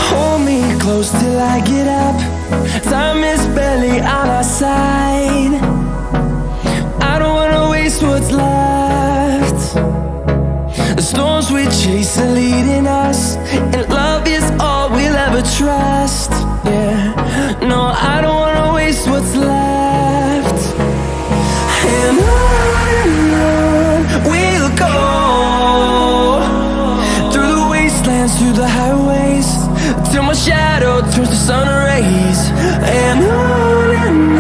Hold me close till I get up. Time is barely on our side. I don't wanna waste what's left. The storms we chase are leading us, and love is all we'll ever trust. Yeah, no, I don't wanna waste what's left. And on we'll go, through the wastelands, through the highways, till my shadow turns to sun rays. And on